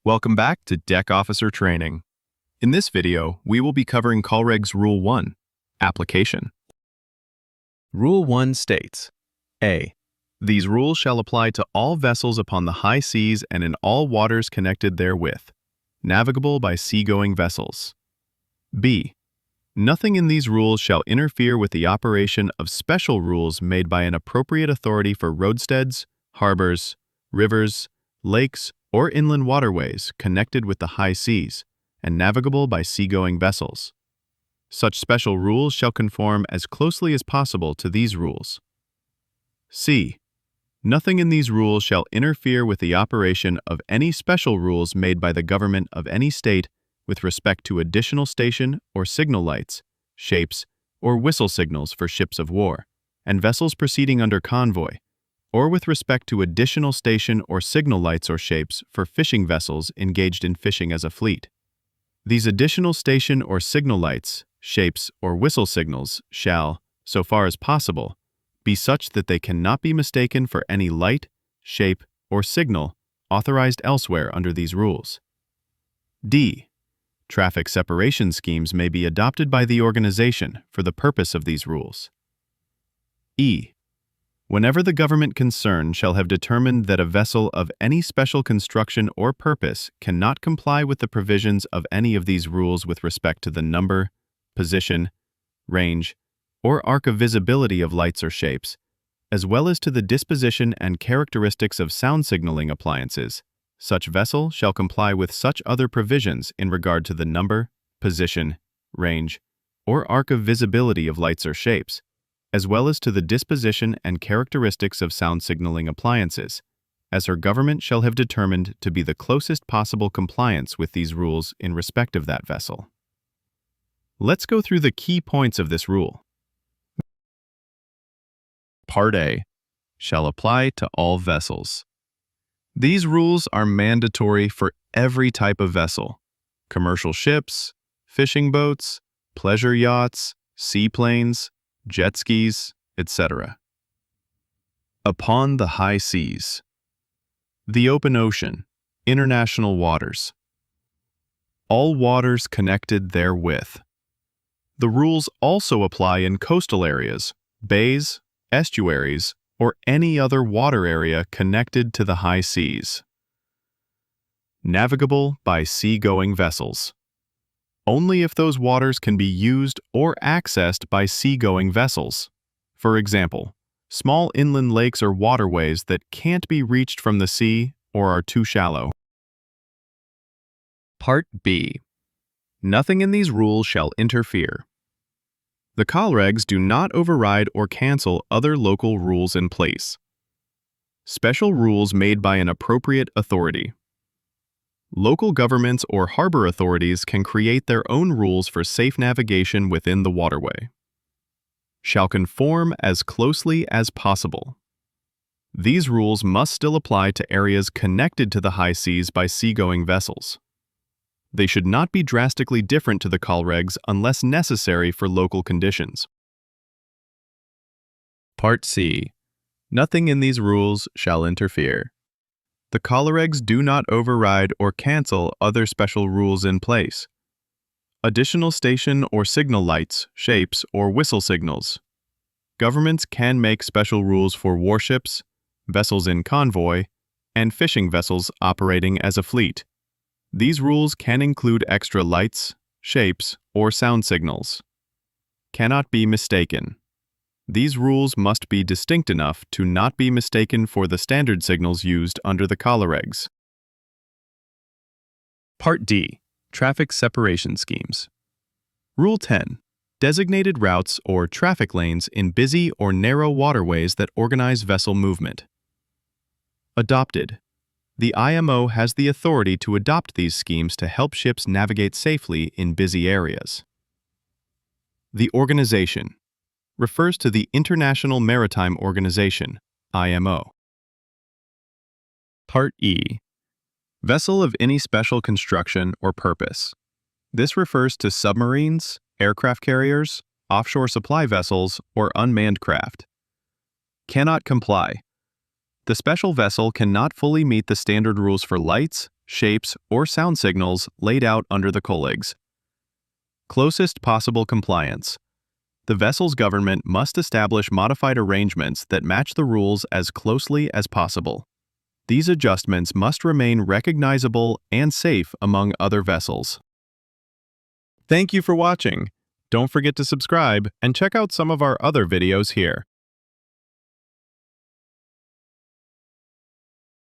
Welcome back to Deck Officer Training. In this video, we will be covering COLREGS Rule 1, Application. Rule 1 states, A. These rules shall apply to all vessels upon the high seas and in all waters connected therewith, navigable by seagoing vessels. B. Nothing in these rules shall interfere with the operation of special rules made by an appropriate authority for roadsteads, harbors, rivers, lakes, or inland waterways connected with the high seas and navigable by seagoing vessels. Such special rules shall conform as closely as possible to these rules. C. Nothing in these rules shall interfere with the operation of any special rules made by the government of any state with respect to additional station or signal lights, shapes, or whistle signals for ships of war, and vessels proceeding under convoy, or with respect to additional station or signal lights or shapes for fishing vessels engaged in fishing as a fleet. These additional station or signal lights, shapes, or whistle signals shall, so far as possible, be such that they cannot be mistaken for any light, shape, or signal authorized elsewhere under these rules. D. Traffic separation schemes may be adopted by the organization for the purpose of these rules. E. Whenever the government concerned shall have determined that a vessel of any special construction or purpose cannot comply with the provisions of any of these rules with respect to the number, position, range, or arc of visibility of lights or shapes, as well as to the disposition and characteristics of sound signaling appliances, such vessel shall comply with such other provisions in regard to the number, position, range, or arc of visibility of lights or shapes, as well as to the disposition and characteristics of sound signaling appliances, as her government shall have determined to be the closest possible compliance with these rules in respect of that vessel. Let's go through the key points of this rule. Part A. Shall apply to all vessels. These rules are mandatory for every type of vessel: commercial ships, fishing boats, pleasure yachts, seaplanes, jet skis, etc. Upon the high seas. The open ocean, international waters. All waters connected therewith. The rules also apply in coastal areas, bays, estuaries, or any other water area connected to the high seas. Navigable by seagoing vessels. Only if those waters can be used or accessed by seagoing vessels. For example, small inland lakes or waterways that can't be reached from the sea or are too shallow. Part B. Nothing in these rules shall interfere. The COLREGS do not override or cancel other local rules in place. Special rules made by an appropriate authority. Local governments or harbor authorities can create their own rules for safe navigation within the waterway. Shall conform as closely as possible. These rules must still apply to areas connected to the high seas by seagoing vessels. They should not be drastically different to the COLREGS unless necessary for local conditions. Part C. Nothing in these rules shall interfere. The COLREGS do not override or cancel other special rules in place. Additional station or signal lights, shapes, or whistle signals. Governments can make special rules for warships, vessels in convoy, and fishing vessels operating as a fleet. These rules can include extra lights, shapes, or sound signals. Cannot be mistaken. These rules must be distinct enough to not be mistaken for the standard signals used under the COLREGS. Part D. Traffic separation schemes. Rule 10. Designated routes or traffic lanes in busy or narrow waterways that organize vessel movement. Adopted. The IMO has the authority to adopt these schemes to help ships navigate safely in busy areas. The organization refers to the International Maritime Organization, IMO. Part E. Vessel of any special construction or purpose. This refers to submarines, aircraft carriers, offshore supply vessels, or unmanned craft. Cannot comply. The special vessel cannot fully meet the standard rules for lights, shapes, or sound signals laid out under the COLREGS. Closest possible compliance. The vessel's government must establish modified arrangements that match the rules as closely as possible. These adjustments must remain recognizable and safe among other vessels. Thank you for watching. Don't forget to subscribe and check out some of our other videos here.